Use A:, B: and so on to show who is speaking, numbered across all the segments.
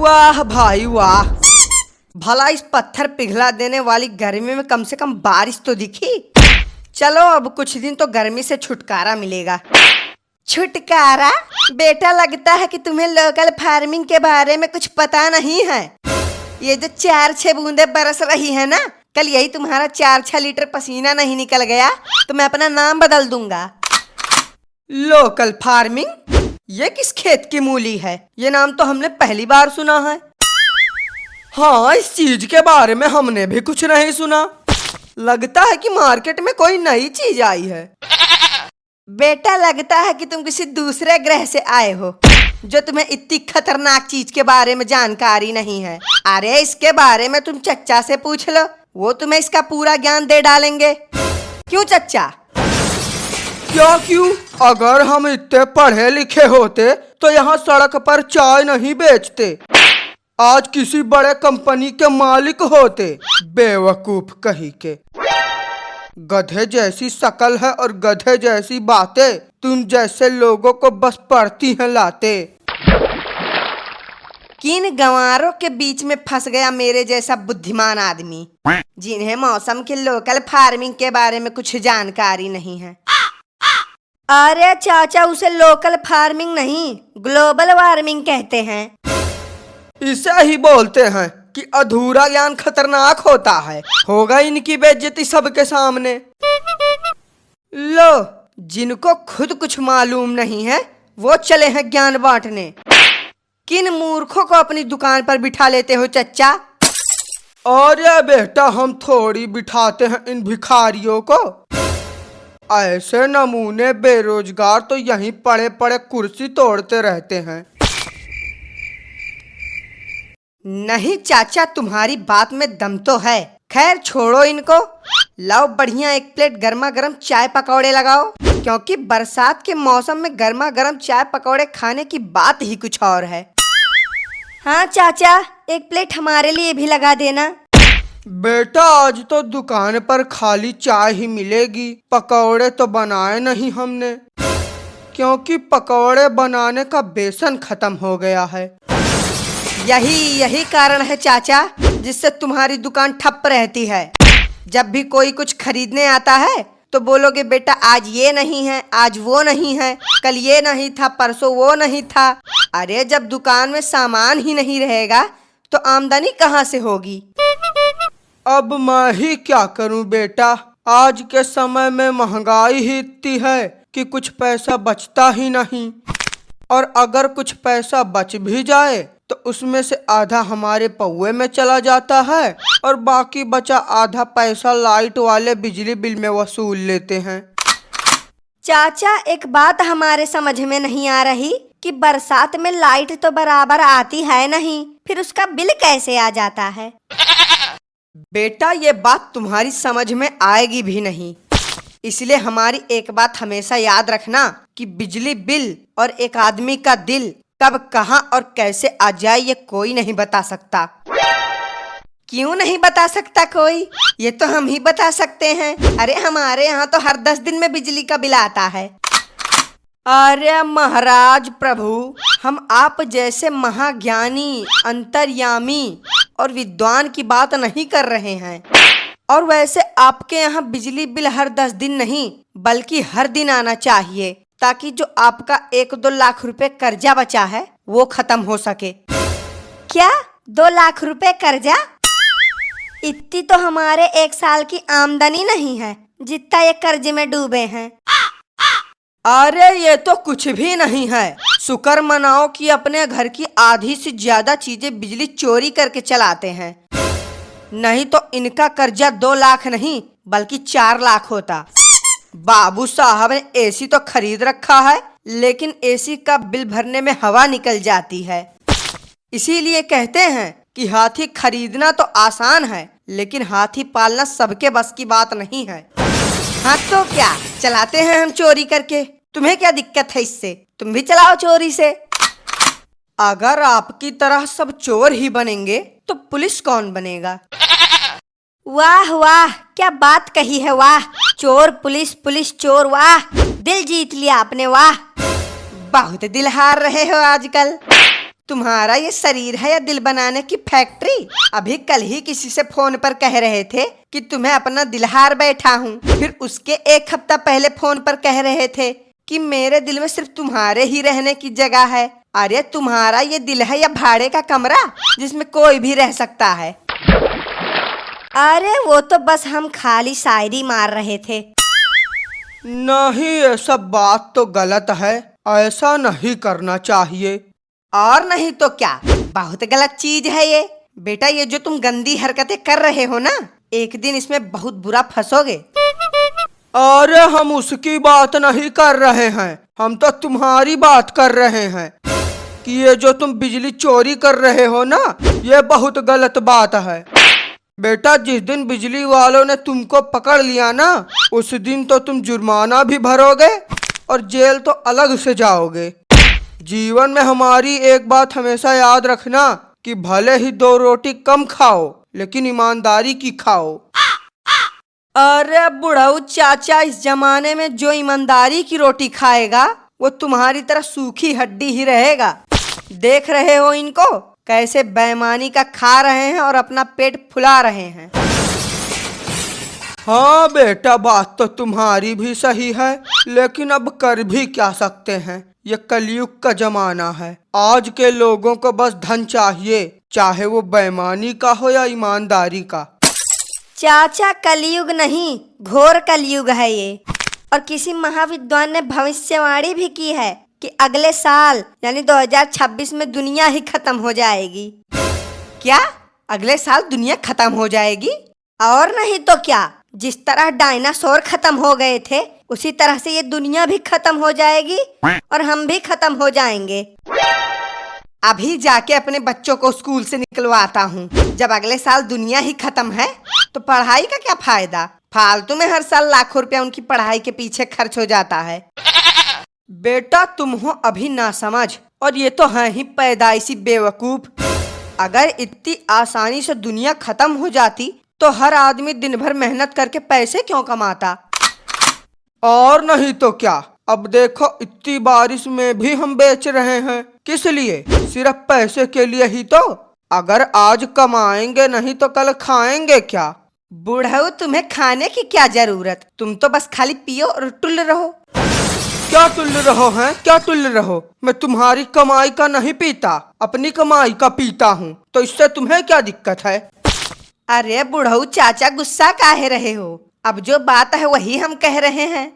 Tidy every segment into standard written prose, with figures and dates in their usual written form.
A: वाह भाई वाह, भला इस पत्थर पिघला देने वाली गर्मी में कम से कम बारिश तो दिखी। चलो अब कुछ दिन तो गर्मी से छुटकारा मिलेगा। छुटकारा? बेटा लगता है कि तुम्हें लोकल फार्मिंग के बारे में कुछ पता नहीं है। ये जो 4-6 बूंदे बरस रही है ना, कल यही तुम्हारा 4-6 लीटर पसीना नहीं निकल गया तो मैं अपना नाम बदल दूंगा। Local farming? ये किस खेत की मूली है? ये नाम तो हमने पहली बार सुना है। हाँ, इस चीज के बारे में हमने भी कुछ नहीं सुना। लगता है कि मार्केट में कोई नई चीज आई है। बेटा लगता है कि तुम किसी दूसरे ग्रह से आए हो, जो तुम्हें इतनी खतरनाक चीज के बारे में जानकारी नहीं है। अरे इसके बारे में तुम चच्चा से पूछ लो, वो तुम्हें इसका पूरा ज्ञान दे डालेंगे। क्यों चच्चा? क्या क्यों? अगर हम इतने पढ़े लिखे होते तो यहाँ सड़क पर चाय नहीं बेचते, आज किसी बड़े कंपनी के मालिक होते। बेवकूफ कहीं के। गधे जैसी शकल है और गधे जैसी बातें, तुम जैसे लोगों को बस पढ़ती हैं लाते। किन गंवारों के बीच में फंस गया मेरे जैसा बुद्धिमान आदमी, जिन्हें मौसम के लोकल फार्मिंग के बारे में कुछ जानकारी नहीं है। अरे चाचा, उसे लोकल फार्मिंग नहीं, ग्लोबल वार्मिंग कहते हैं। इसे ही बोलते हैं कि अधूरा ज्ञान खतरनाक होता है। होगा इनकी बेइज्जती सबके सामने। लो, जिनको खुद कुछ मालूम नहीं है वो चले हैं ज्ञान बांटने। किन मूर्खों को अपनी दुकान पर बिठा लेते हो चच्चा? अरे बेटा, हम थोड़ी बिठाते हैं इन भिखारियों को। ऐसे नमूने बेरोजगार तो यहीं पड़े पड़े कुर्सी तोड़ते रहते हैं। नहीं चाचा, तुम्हारी बात में दम तो है। खैर छोड़ो इनको, लाओ बढ़िया एक प्लेट गर्मा गर्म चाय पकौड़े लगाओ, क्योंकि बरसात के मौसम में गर्मा गर्म चाय पकौड़े खाने की बात ही कुछ और है। हाँ चाचा, एक प्लेट हमारे लिए भी लगा देना। बेटा, आज तो दुकान पर खाली चाय ही मिलेगी, पकौड़े तो बनाए नहीं हमने, क्योंकि पकौड़े बनाने का बेसन खत्म हो गया है। यही कारण है चाचा, जिससे तुम्हारी दुकान ठप रहती है। जब भी कोई कुछ खरीदने आता है तो बोलोगे बेटा आज ये नहीं है, आज वो नहीं है, कल ये नहीं था, परसों वो नहीं था। अरे जब दुकान में सामान ही नहीं रहेगा तो आमदनी कहाँ से होगी? अब मैं ही क्या करूं बेटा, आज के समय में महंगाई ही इतनी है कि कुछ पैसा बचता ही नहीं, और अगर कुछ पैसा बच भी जाए तो उसमें से आधा हमारे पौए में चला जाता है और बाकी बचा आधा पैसा लाइट वाले बिजली बिल में वसूल लेते हैं। चाचा, एक बात हमारे समझ में नहीं आ रही कि बरसात में लाइट तो बराबर आती है नहीं, फिर उसका बिल कैसे आ जाता है? बेटा, ये बात तुम्हारी समझ में आएगी भी नहीं, इसलिए हमारी एक बात हमेशा याद रखना कि बिजली बिल और एक आदमी का दिल कब, कहां और कैसे आ जाए ये कोई नहीं बता सकता। क्यों नहीं बता सकता कोई? ये तो हम ही बता सकते हैं। अरे हमारे यहाँ तो हर 10 दिन में बिजली का बिल आता है। अरे महाराज प्रभु, हम आप जैसे महाज्ञानी, अंतर्यामी और विद्वान की बात नहीं कर रहे हैं। और वैसे आपके यहाँ बिजली बिल हर 10 दिन नहीं बल्कि हर दिन आना चाहिए, ताकि जो आपका 1-2 लाख रुपए कर्जा बचा है वो खत्म हो सके। क्या 2 लाख रुपए कर्जा? इतनी तो हमारे 1 साल की आमदनी नहीं है जितना ये कर्जे में डूबे हैं। अरे ये तो कुछ भी नहीं है। शुक्र मनाओ कि अपने घर की आधी से ज्यादा चीजें बिजली चोरी करके चलाते हैं, नहीं तो इनका कर्जा 2 लाख नहीं बल्कि 4 लाख होता। बाबू साहब ने एसी तो खरीद रखा है, लेकिन एसी का बिल भरने में हवा निकल जाती है। इसीलिए कहते हैं कि हाथी खरीदना तो आसान है, लेकिन हाथी पालना सबके बस की बात नहीं है। हाँ तो क्या, चलाते हैं हम चोरी करके, तुम्हें क्या दिक्कत है इससे? तुम भी चलाओ चोरी से। अगर आपकी तरह सब चोर ही बनेंगे तो पुलिस कौन बनेगा? वाह वाह, क्या बात कही है, वाह। चोर पुलिस, पुलिस चोर, वाह, दिल जीत लिया आपने, वाह। बहुत दिल हार रहे हो आजकल। तुम्हारा ये शरीर है या दिल बनाने की फैक्ट्री? अभी कल ही किसी से फोन पर कह रहे थे कि तुम्हें अपना दिल हार बैठा हूँ, फिर उसके एक हफ्ता पहले फोन पर कह रहे थे कि मेरे दिल में सिर्फ तुम्हारे ही रहने की जगह है। अरे तुम्हारा ये दिल है या भाड़े का कमरा जिसमें कोई भी रह सकता है? अरे वो तो बस हम खाली शायरी मार रहे थे।
B: नहीं, ये सब बात तो गलत है, ऐसा नहीं करना चाहिए।
A: और नहीं तो क्या, बहुत गलत चीज है ये। बेटा ये जो तुम गंदी हरकतें कर रहे हो ना, एक दिन इसमें बहुत बुरा फंसोगे।
B: अरे हम उसकी बात नहीं कर रहे हैं, हम तो तुम्हारी बात कर रहे हैं कि ये जो तुम बिजली चोरी कर रहे हो ना, ये बहुत गलत बात है। बेटा जिस दिन बिजली वालों ने तुमको पकड़ लिया ना, उस दिन तो तुम जुर्माना भी भरोगे और जेल तो अलग से जाओगे। जीवन में हमारी एक बात हमेशा याद रखना कि भले ही 2 रोटी कम खाओ, लेकिन ईमानदारी की खाओ।
A: अरे बुढ़ऊ चाचा, इस जमाने में जो ईमानदारी की रोटी खाएगा वो तुम्हारी तरह सूखी हड्डी ही रहेगा। देख रहे हो इनको कैसे बेईमानी का खा रहे हैं और अपना पेट फुला रहे हैं।
B: हाँ बेटा, बात तो तुम्हारी भी सही है, लेकिन अब कर भी क्या सकते हैं, ये कलयुग का जमाना है। आज के लोगों को बस धन चाहिए, चाहे वो बेईमानी का हो या ईमानदारी का।
A: चाचा कलयुग नहीं, घोर कलयुग है ये। और किसी महाविद्वान ने भविष्यवाणी भी की है कि अगले साल यानी 2026 में दुनिया ही खत्म हो जाएगी। क्या अगले साल दुनिया खत्म हो जाएगी? और नहीं तो क्या, जिस तरह डायनासोर खत्म हो गए थे उसी तरह से ये दुनिया भी खत्म हो जाएगी और हम भी खत्म हो जाएंगे। अभी जाके अपने बच्चों को स्कूल से निकलवाता हूँ। जब अगले साल दुनिया ही खत्म है तो पढ़ाई का क्या फायदा? फालतू में हर साल लाखों रुपया उनकी पढ़ाई के पीछे खर्च हो जाता है। बेटा तुम हो अभी ना समझ, और ये तो है ही पैदाइशी बेवकूफ। अगर इतनी आसानी से दुनिया खत्म हो जाती तो हर आदमी दिन भर मेहनत करके पैसे क्यों कमाता?
B: और नहीं तो क्या, अब देखो इतनी बारिश में भी हम बेच रहे हैं। किस लिए? सिर्फ पैसे के लिए ही तो। अगर आज कमाएंगे नहीं तो कल खाएंगे क्या?
A: बूढ़ऊ तुम्हें खाने की क्या जरूरत, तुम तो बस खाली पियो और टुल रहो।
B: क्या टुल रहो हैं? क्या टुल रहो? मैं तुम्हारी कमाई का नहीं पीता, अपनी कमाई का पीता हूँ, तो इससे तुम्हें क्या दिक्कत है?
A: अरे बुढ़ऊ चाचा, गुस्सा काहे रहे हो? अब जो बात है वही हम कह रहे हैं।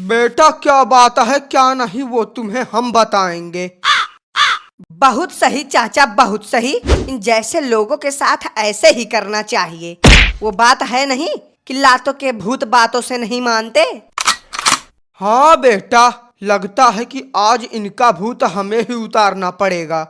B: बेटा क्या बात है क्या नहीं, वो तुम्हें हम बताएंगे।
A: बहुत सही चाचा, बहुत सही। इन जैसे लोगों के साथ ऐसे ही करना चाहिए। वो बात है नहीं कि लातों के भूत बातों से नहीं मानते।
B: हाँ बेटा, लगता है कि आज इनका भूत हमें ही उतारना पड़ेगा।